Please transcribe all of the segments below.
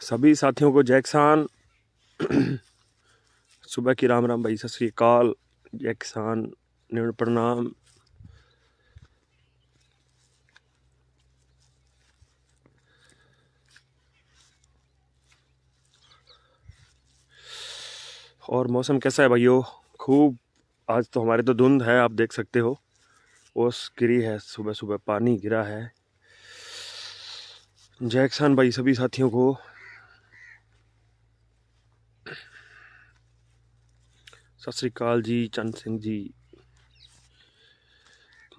सभी साथियों को जय किसान। सुबह की राम राम भाई, सत श्री अकाल, जय किसान, निम्न प्रणाम। और मौसम कैसा है भाइयों? खूब। आज तो हमारे तो धुंध है, आप देख सकते हो। ओस गिरी है, सुबह सुबह पानी गिरा है। जय किसान भाई सभी साथियों को। सत श्री अकाल जी, चंद सिंह जी,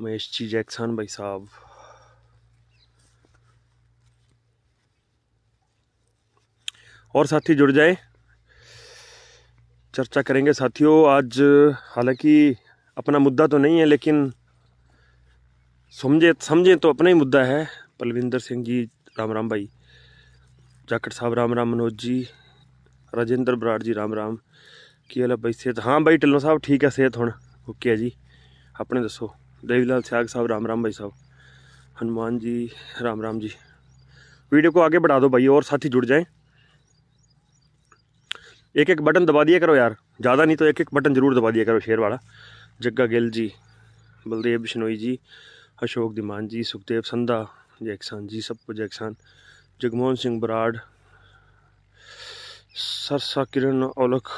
महेश जी, जय किसान भाई साहब। और साथी जुड़ जाए, चर्चा करेंगे साथियों आज। हालांकि अपना मुद्दा तो नहीं है, लेकिन समझे तो अपना ही मुद्दा है। पलविंदर सिंह जी राम राम भाई, जाखड़ साहब राम राम, मनोज जी, राजेंद्र बराड़ जी राम राम। की हाल है भाई? सेहत? हाँ भाई ढिल्लों साहब ठीक है, सेहत हुण ओके है जी। अपने दसो? देवीलाल सियाग साहब राम राम भाई साहब, हनुमान जी राम राम जी। वीडियो को आगे बढ़ा दो भाई और साथी जुड़ जाएं। एक एक बटन दबा दिया करो यार, ज़्यादा नहीं तो एक एक बटन जरूर दबा दिया करो, शेयर वाला। जग्गा गिल जी, बलदेव बिश्नोई जी, अशोक दिमान जी, सुखदेव संधा, जय किसान जी, सबको जय किसान। जगमोहन सिंह बराड़, सरसा किरण औलख,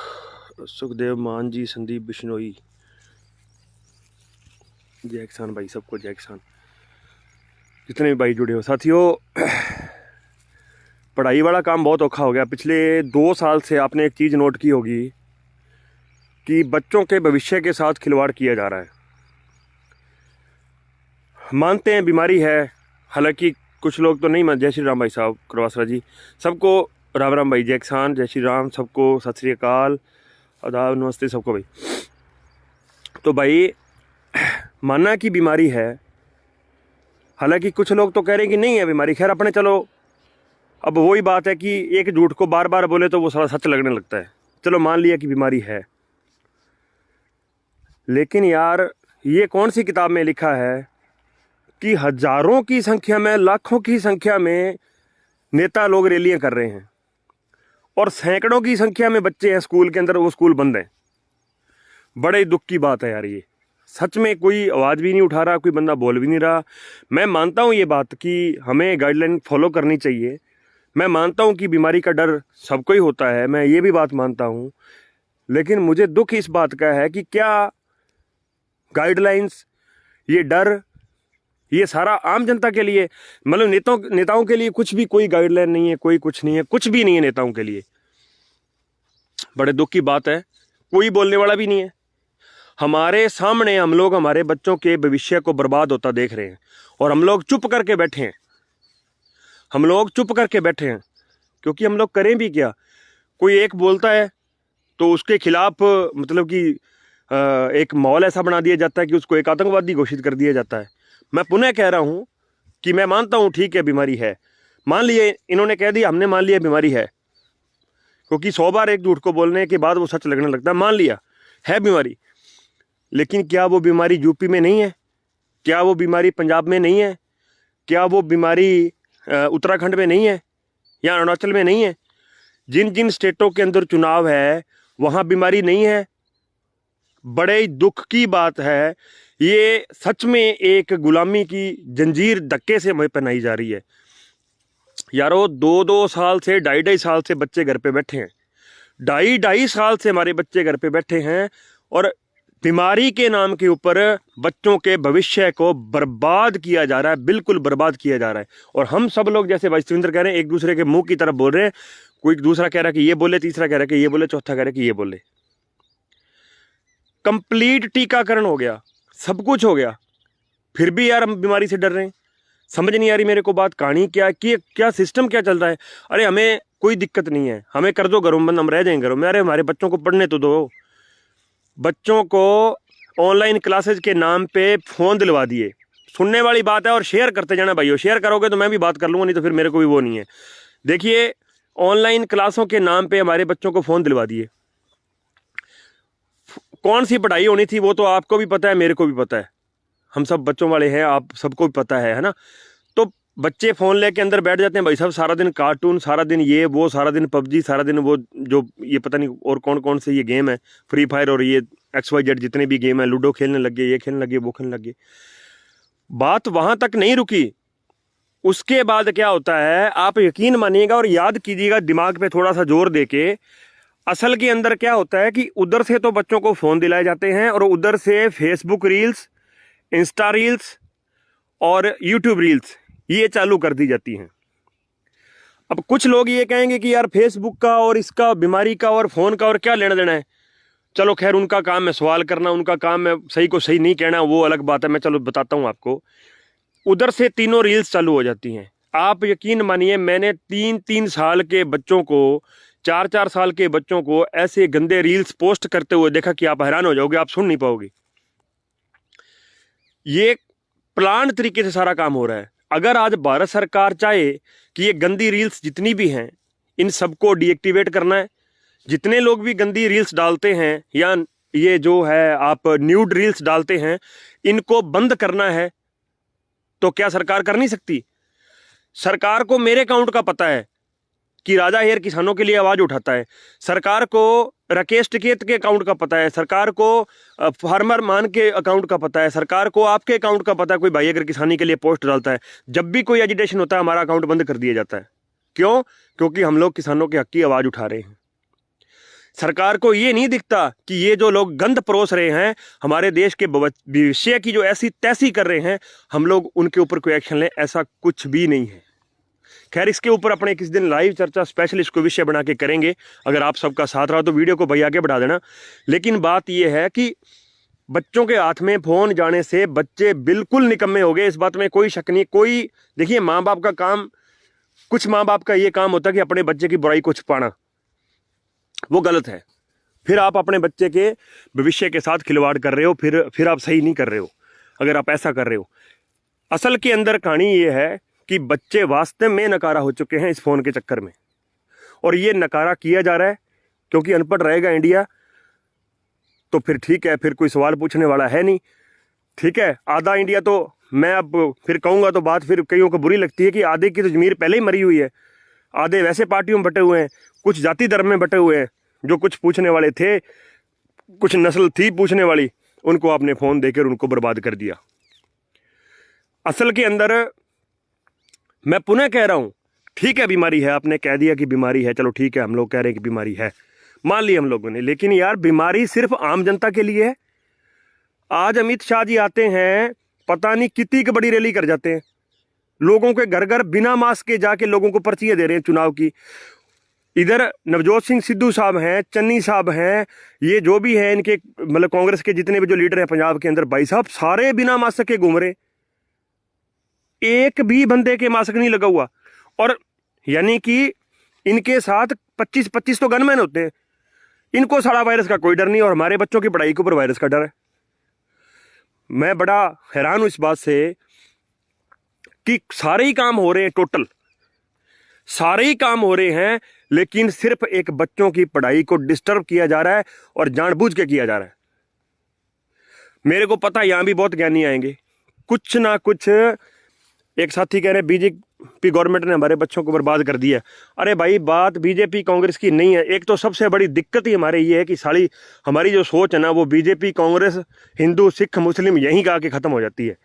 सुखदेव मान जी, संदीप बिश्नोई, जय किसान भाई, सबको जय किसान। जितने भी भाई जुड़े हो साथियों, पढ़ाई वाला काम बहुत औखा हो गया। पिछले 2 साल से आपने एक चीज़ नोट की होगी कि बच्चों के भविष्य के साथ खिलवाड़ किया जा रहा है। मानते हैं बीमारी है, हालांकि कुछ लोग तो नहीं मान। जय श्री राम भाई साहब, करवासरा जी, सबको राम राम भाई, जय किसान, जय श्री राम, सबको सत श्री अकाल, आदाब, नमस्ते सबको भाई। तो भाई माना कि बीमारी है, हालांकि कुछ लोग तो कह रहे हैं कि नहीं है बीमारी। खैर अपने चलो, अब वही बात है कि एक झूठ को बार बार बोले तो वो सारा सच लगने लगता है। चलो मान लिया कि बीमारी है, लेकिन यार ये कौन सी किताब में लिखा है कि हजारों की संख्या में, लाखों की संख्या में नेता लोग रैलियां कर रहे हैं और सैकड़ों की संख्या में बच्चे हैं स्कूल के अंदर, वो स्कूल बंद हैं। बड़े दुख की बात है यार, ये सच में कोई आवाज़ भी नहीं उठा रहा, कोई बंदा बोल भी नहीं रहा। मैं मानता हूँ ये बात कि हमें गाइडलाइन फॉलो करनी चाहिए। मैं मानता हूँ कि बीमारी का डर सबको ही होता है, मैं ये भी बात मानता हूँ। लेकिन मुझे दुख इस बात का है कि क्या गाइडलाइंस, ये डर, ये सारा आम जनता के लिए, मतलब नेताओं के लिए कुछ भी, कोई गाइडलाइन नहीं है, कोई कुछ नहीं है, कुछ भी नहीं है नेताओं के लिए। बड़े दुख की बात है, कोई बोलने वाला भी नहीं है। हमारे सामने हम लोग हमारे बच्चों के भविष्य को बर्बाद होता देख रहे हैं और हम लोग चुप करके बैठे हैं। हम लोग चुप करके बैठे हैं क्योंकि हम लोग करें भी क्या? कोई एक बोलता है तो उसके खिलाफ मतलब कि एक माहौल ऐसा बना दिया जाता है कि उसको एक आतंकवादी घोषित कर दिया जाता है। मैं पुनः कह रहा हूं कि मैं मानता हूं ठीक है बीमारी है, मान लिए, इन्होंने कह दिया, हमने मान लिया बीमारी है, क्योंकि 100 बार एक झूठ को बोलने के बाद वो सच लगने लगता है। मान लिया है बीमारी, लेकिन क्या वो बीमारी यूपी में नहीं है? क्या वो बीमारी पंजाब में नहीं है? क्या वो बीमारी उत्तराखंड में नहीं है या अरुणाचल में नहीं है? जिन जिन स्टेटों के अंदर चुनाव है वहाँ बीमारी नहीं है। बड़े दुख की बात है, ये सच में एक गुलामी की जंजीर धक्के से हमें पहनाई जा रही है। यारो 2-2 साल से, 2.5 साल से बच्चे घर पे बैठे हैं, 2.5 साल से हमारे बच्चे घर पे बैठे हैं और बीमारी के नाम के ऊपर बच्चों के भविष्य को बर्बाद किया जा रहा है, बिल्कुल बर्बाद किया जा रहा है। और हम सब लोग, जैसे भाई सुविंदर कह रहे हैं, एक दूसरे के मुंह की तरफ बोल रहे हैं। कोई दूसरा कह रहा है कि ये बोले, तीसरा कह रहा है कि ये बोले, चौथा कह रहा है कि ये बोले। कंप्लीट टीकाकरण हो गया, सब कुछ हो गया, फिर भी यार हम बीमारी से डर रहे हैं। समझ नहीं आ रही मेरे को बात, कहानी क्या कि क्या सिस्टम क्या चल रहा है। अरे हमें कोई दिक्कत नहीं है, हमें कर दो घरों में बंद, हम रह जाएंगे घरों में। अरे हमारे बच्चों को पढ़ने तो दो। बच्चों को ऑनलाइन क्लासेज के नाम पे फ़ोन दिलवा दिए, सुनने वाली बात है। और शेयर करते जाना भाइयों, शेयर करोगे तो मैं भी बात कर लूँगा, नहीं तो फिर मेरे को भी वो नहीं है। देखिए, ऑनलाइन क्लासों के नाम पे हमारे बच्चों को फ़ोन दिलवा दिए। कौन सी पढ़ाई होनी थी वो तो आपको भी पता है, मेरे को भी पता है, हम सब बच्चों वाले हैं, आप सबको भी पता है ना। तो बच्चे फ़ोन लेके अंदर बैठ जाते हैं भाई साहब, सारा दिन कार्टून, सारा दिन ये वो, सारा दिन पबजी, सारा दिन वो जो ये पता नहीं और कौन कौन से ये गेम है, फ्री फायर और ये XYZ जितने भी गेम है, लूडो खेलने लग गए, ये खेलने लगे, वो खेलने लगे। बात वहाँ तक नहीं रुकी। उसके बाद क्या होता है, आप यकीन मानिएगा और याद कीजिएगा, दिमाग पे थोड़ा सा जोर देके, असल के अंदर क्या होता है कि उधर से तो बच्चों को फ़ोन दिलाए जाते हैं और उधर से फेसबुक रील्स, इंस्टा रील्स और यूट्यूब रील्स ये चालू कर दी जाती हैं। अब कुछ लोग ये कहेंगे कि यार फेसबुक का और इसका, बीमारी का और फ़ोन का और क्या लेना देना है। चलो खैर, उनका काम है सवाल करना, उनका काम है सही को सही नहीं कहना, वो अलग बात है। मैं चलो बताता हूँ आपको। उधर से तीनों रील्स चालू हो जाती हैं। आप यकीन मानिए, मैंने 3-3 साल के बच्चों को, 4-4 साल के बच्चों को ऐसे गंदे रील्स पोस्ट करते हुए देखा कि आप हैरान हो जाओगे, आप सुन नहीं पाओगे। ये प्लान तरीके से सारा काम हो रहा है। अगर आज भारत सरकार चाहे कि ये गंदी रील्स जितनी भी हैं इन सबको डीएक्टिवेट करना है, जितने लोग भी गंदी रील्स डालते हैं या ये जो है आप न्यूड रील्स डालते हैं, इनको बंद करना है, तो क्या सरकार कर नहीं सकती? सरकार को मेरे अकाउंट का पता है कि राजा हेयर किसानों के लिए आवाज उठाता है। सरकार को राकेश टिकैत के अकाउंट का पता है। सरकार को फार्मर मान के अकाउंट का पता है। सरकार को आपके अकाउंट का पता है। कोई भाई अगर किसानी के लिए पोस्ट डालता है, जब भी कोई एजिटेशन होता है, हमारा अकाउंट बंद कर दिया जाता है। क्यों? क्योंकि हम लोग किसानों के हक की आवाज उठा रहे हैं। सरकार को ये नहीं दिखता कि ये जो लोग गंद परोस रहे हैं, हमारे देश के भविष्य की जो ऐसी तैसी कर रहे हैं, हम लोग उनके ऊपर कोई एक्शन लें, ऐसा कुछ भी नहीं है। खैर, इसके ऊपर अपने किस दिन लाइव चर्चा स्पेशल इसको विषय बना के करेंगे। अगर आप सबका साथ रहा तो वीडियो को भाई आगे बढ़ा देना। लेकिन बात यह है कि बच्चों के हाथ में फ़ोन जाने से बच्चे बिल्कुल निकम्मे हो गए, इस बात में कोई शक नहीं। कोई देखिए, माँ बाप का काम, कुछ माँ बाप का ये काम होता है कि अपने बच्चे की बुराई को छुपाना, वो गलत है। फिर आप अपने बच्चे के भविष्य के साथ खिलवाड़ कर रहे हो, फिर आप सही नहीं कर रहे हो अगर आप ऐसा कर रहे हो। असल के अंदर कहानी ये है कि बच्चे वास्तव में नकारा हो चुके हैं इस फ़ोन के चक्कर में, और ये नकारा किया जा रहा है क्योंकि अनपढ़ रहेगा इंडिया तो फिर ठीक है, फिर कोई सवाल पूछने वाला है नहीं। ठीक है, आधा इंडिया तो, मैं अब फिर कहूँगा तो बात फिर कईयों को बुरी लगती है कि आधे की तो ज़मीर पहले ही मरी हुई है, आधे वैसे पार्टियों में बटे हुए हैं, कुछ जाति धर्म में बटे हुए हैं। जो कुछ पूछने वाले थे, कुछ नस्ल थी पूछने वाली, उनको आपने फ़ोन देकर उनको बर्बाद कर दिया। असल के अंदर मैं पुनः कह रहा हूं, ठीक है बीमारी है, आपने कह दिया कि बीमारी है, चलो ठीक है, हम लोग कह रहे हैं कि बीमारी है, मान ली हम लोगों ने, लेकिन यार बीमारी सिर्फ आम जनता के लिए है। आज अमित शाह जी आते हैं, पता नहीं कितनी बड़ी रैली कर जाते हैं, लोगों के घर घर बिना मास्क के जाके लोगों को पर्चियां दे रहे हैं चुनाव की। इधर नवजोत सिंह सिद्धू साहब हैं, चन्नी साहब हैं, ये जो भी हैं इनके मतलब कांग्रेस के जितने भी जो लीडर हैं पंजाब के अंदर, भाई साहब सारे बिना मास्क के घूम रहे, एक भी बंदे के मास्क नहीं लगा हुआ। और यानी कि इनके साथ 25-25 तो गनमैन होते हैं, इनको सारा वायरस का कोई डर नहीं, और हमारे बच्चों की पढ़ाई के ऊपर वायरस का डर है। मैं बड़ा हैरान हूं इस बात से कि सारे ही काम हो रहे हैं, टोटल सारे ही काम हो रहे हैं, लेकिन सिर्फ एक बच्चों की पढ़ाई को डिस्टर्ब किया जा रहा है और जानबूझ के किया जा रहा है। मेरे को पता है यहां भी बहुत ज्ञानी आएंगे, कुछ ना कुछ। एक साथी कह रहे बीजेपी गवर्नमेंट ने हमारे बच्चों को बर्बाद कर दिया। अरे भाई, बात बीजेपी कांग्रेस की नहीं है। एक तो सबसे बड़ी दिक्कत ही हमारे ये है कि सारी हमारी जो सोच है ना, वो बीजेपी कांग्रेस हिंदू सिख मुस्लिम यहीं का आके ख़त्म हो जाती है।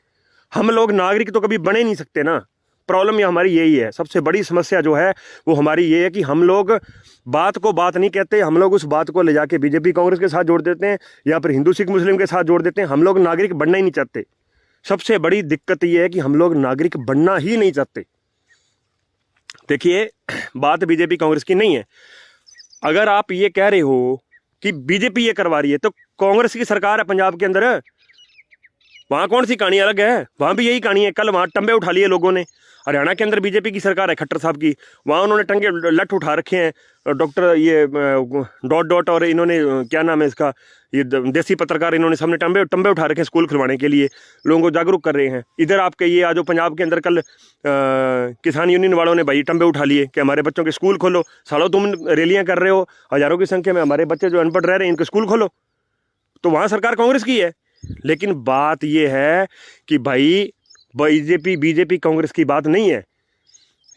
हम लोग नागरिक तो कभी बने नहीं सकते ना। प्रॉब्लम ये हमारी यही है, सबसे बड़ी समस्या जो है वो हमारी ये है कि हम लोग बात को बात नहीं कहते, हम लोग उस बात को ले जाके बीजेपी कांग्रेस के साथ जोड़ देते हैं या फिर हिंदू सिख मुस्लिम के साथ जोड़ देते हैं। हम लोग नागरिक बनना ही नहीं चाहते। सबसे बड़ी दिक्कत यह है कि हम लोग नागरिक बनना ही नहीं चाहते। देखिए, बात बीजेपी कांग्रेस की नहीं है। अगर आप ये कह रहे हो कि बीजेपी ये करवा रही है, तो कांग्रेस की सरकार है पंजाब के अंदर, वहां कौन सी कहानी अलग है? वहां भी यही कहानी है। कल वहां टंबे उठा लिए लोगों ने। हरियाणा के अंदर बीजेपी की सरकार है खट्टर साहब की, वहां उन्होंने टंगे लठ उठा रखे हैं। डॉक्टर ये डॉट और इन्होंने क्या नाम है इसका, ये देसी पत्रकार, इन्होंने सामने टंबे उठा रखे हैं स्कूल खुलवाने के लिए, लोगों को जागरूक कर रहे हैं। इधर आपके ये आज पंजाब के अंदर कल किसान यूनियन वालों ने भाई टंबे उठा लिए कि हमारे बच्चों के स्कूल खोलो। सालों तुम रैलियां कर रहे हो, हजारों की संख्या में हमारे बच्चे जो अनपढ़ रह रहे हैं इनके स्कूल खोलो। तो वहां सरकार कांग्रेस की है। लेकिन बात यह है कि भाई बीजेपी कांग्रेस की बात नहीं है,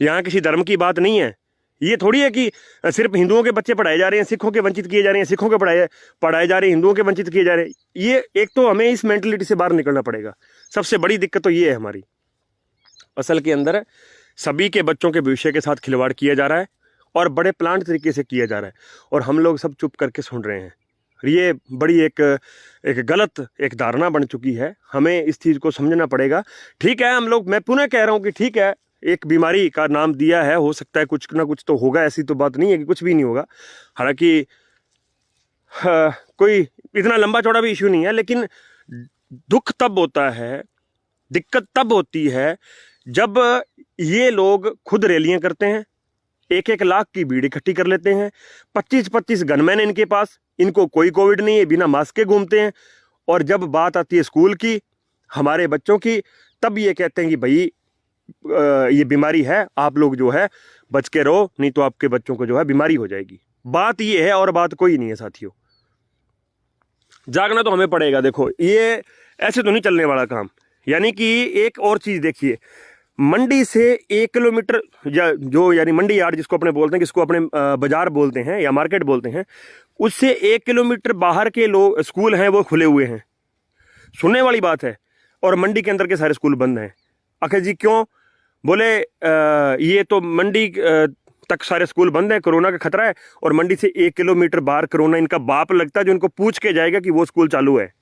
यहाँ किसी धर्म की बात नहीं है। ये थोड़ी है कि सिर्फ हिंदुओं के बच्चे पढ़ाए जा रहे हैं, सिखों के वंचित किए जा रहे हैं, सिखों के पढ़ाए जा रहे हैं, हिंदुओं के वंचित किए जा रहे हैं। ये एक तो हमें इस मेंटलिटी से बाहर निकलना पड़ेगा। सबसे बड़ी दिक्कत तो ये है हमारी, असल के अंदर सभी के बच्चों के भविष्य के साथ खिलवाड़ किया जा रहा है और बड़े प्लांट तरीके से किया जा रहा है, और हम लोग सब चुप करके सुन रहे हैं। ये बड़ी एक गलत एक धारणा बन चुकी है। हमें इस चीज़ को समझना पड़ेगा। ठीक है, हम लोग, मैं पुनः कह रहा हूँ कि ठीक है, एक बीमारी का नाम दिया है, हो सकता है कुछ ना कुछ तो होगा, ऐसी तो बात नहीं है कि कुछ भी नहीं होगा। हालांकि कोई इतना लंबा चौड़ा भी इश्यू नहीं है, लेकिन दुख तब होता है, दिक्कत तब होती है जब ये लोग खुद रैलियां करते हैं, 1-1 लाख की भीड़ इकट्ठी कर लेते हैं, 25-25 गनमैन इनके पास, इनको कोई कोविड नहीं है, बिना मास्क के घूमते हैं, और जब बात आती है स्कूल की, हमारे बच्चों की, तब ये कहते हैं कि भाई ये बीमारी है, आप लोग जो है बच के रहो, नहीं तो आपके बच्चों को जो है बीमारी हो जाएगी। बात ये है और बात कोई नहीं है साथियों। जागना तो हमें पड़ेगा। देखो, ये ऐसे तो नहीं चलने वाला काम। यानी कि एक और चीज़ देखिए, मंडी से 1 किलोमीटर, या जो यानी मंडी यार्ड जिसको अपने बोलते हैं, जिसको अपने बाजार बोलते हैं या मार्केट बोलते हैं, उससे 1 किलोमीटर बाहर के लोग स्कूल हैं वो खुले हुए हैं। सुनने वाली बात है। और मंडी के अंदर के सारे स्कूल बंद हैं। आखिर जी क्यों? बोले ये तो मंडी तक सारे स्कूल बंद हैं, कोरोना का खतरा है, और मंडी से 1 किलोमीटर बाहर कोरोना इनका बाप लगता है जो इनको पूछ के जाएगा कि वो स्कूल चालू है।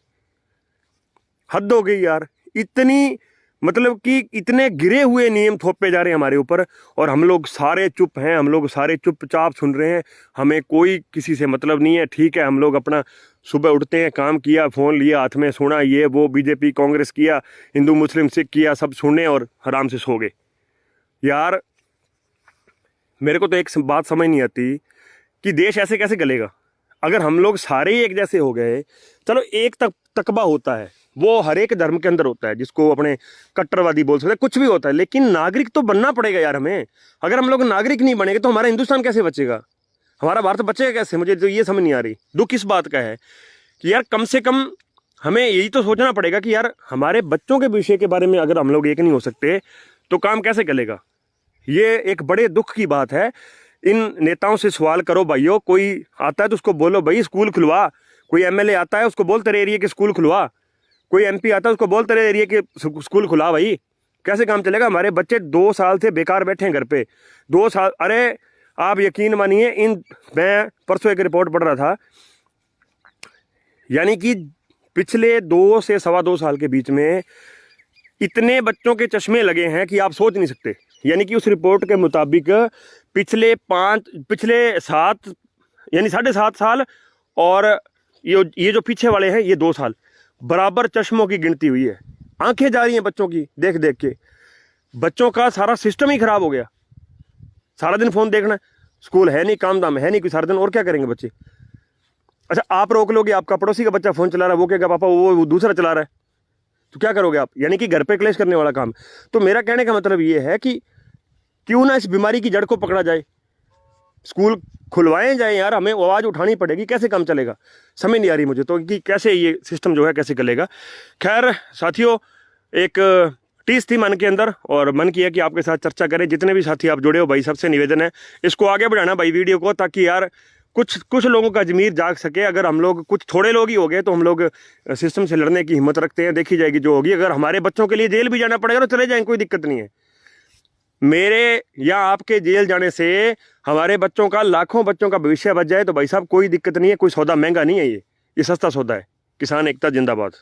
हद हो गई यार। इतनी, मतलब कि इतने गिरे हुए नियम थोपे जा रहे हैं हमारे ऊपर, और हम लोग सारे चुप हैं, हम लोग सारे चुपचाप सुन रहे हैं। हमें कोई किसी से मतलब नहीं है। ठीक है, हम लोग अपना सुबह उठते हैं, काम किया, फ़ोन लिया हाथ में, सुना ये वो, बीजेपी कांग्रेस किया, हिंदू मुस्लिम सिख किया, सब सुने और आराम से सो गए। यार मेरे को तो एक बात समझ नहीं आती कि देश ऐसे कैसे गलेगा अगर हम लोग सारे ही एक जैसे हो गए। चलो एक तकबा होता है, वो हर एक धर्म के अंदर होता है, जिसको अपने कट्टरवादी बोल सकते हैं, कुछ भी होता है, लेकिन नागरिक तो बनना पड़ेगा यार हमें। अगर हम लोग नागरिक नहीं बनेंगे तो हमारा हिंदुस्तान कैसे बचेगा, हमारा भारत बचेगा कैसे? मुझे तो ये समझ नहीं आ रही। दुख इस बात का है कि यार कम से कम हमें यही तो सोचना पड़ेगा कि यार हमारे बच्चों के विषय के बारे में अगर हम लोग एक नहीं हो सकते तो काम कैसे चलेगा। ये एक बड़े दुख की बात है। इन नेताओं से सवाल करो भाइयों, कोई आता है तो उसको बोलो भाई स्कूल खुलवा, कोई एमएलए आता है उसको बोल तेरे एरिया के स्कूल खुलवा, कोई एमपी आता है उसको बोल तेरे एरिया के स्कूल खुला। भाई कैसे काम चलेगा? हमारे बच्चे 2 साल से बेकार बैठे हैं घर पे, 2 साल। अरे आप यकीन मानिए, मैं परसों एक रिपोर्ट पढ़ रहा था, यानी कि पिछले 2 से सवा 2 साल के बीच में इतने बच्चों के चश्मे लगे हैं कि आप सोच नहीं सकते। यानी कि उस रिपोर्ट के मुताबिक पिछले 7 यानी 7.5 साल और ये जो पीछे वाले हैं ये 2 साल बराबर चश्मों की गिनती हुई है। आंखें जा रही हैं बच्चों की देख देख के। बच्चों का सारा सिस्टम ही खराब हो गया। सारा दिन फोन देखना है, स्कूल है नहीं, काम दाम है नहीं कोई, सारा दिन और क्या करेंगे बच्चे? अच्छा आप रोक लोगे, आपका पड़ोसी का बच्चा फोन चला रहा है, वो कहेगा पापा वो दूसरा चला रहा है, तो क्या करोगे आप? यानी कि घर पे क्लेश करने वाला काम। तो मेरा कहने का मतलब ये है कि क्यों ना इस बीमारी की जड़ को पकड़ा जाए, स्कूल खुलवाए जाए यार। हमें आवाज़ उठानी पड़ेगी। कैसे काम चलेगा समझ नहीं आ रही मुझे तो कि कैसे ये सिस्टम जो है कैसे चलेगा। खैर साथियों, एक टीस थी मन के अंदर और मन किया कि आपके साथ चर्चा करें। जितने भी साथी आप जुड़े हो भाई, सबसे निवेदन है इसको आगे बढ़ाना भाई वीडियो को, ताकि यार कुछ लोगों का ज़मीर जाग सके। अगर हम लोग कुछ थोड़े लोग ही हो गए तो हम लोग सिस्टम से लड़ने की हिम्मत रखते हैं, देखी जाएगी जो होगी। अगर हमारे बच्चों के लिए जेल भी जाना पड़ेगा तो चले जाएं, कोई दिक्कत नहीं है। मेरे या आपके जेल जाने से हमारे बच्चों का, लाखों बच्चों का भविष्य बच जाए तो भाई साहब कोई दिक्कत नहीं है। कोई सौदा महंगा नहीं है, ये सस्ता सौदा है। किसान एकता जिंदाबाद।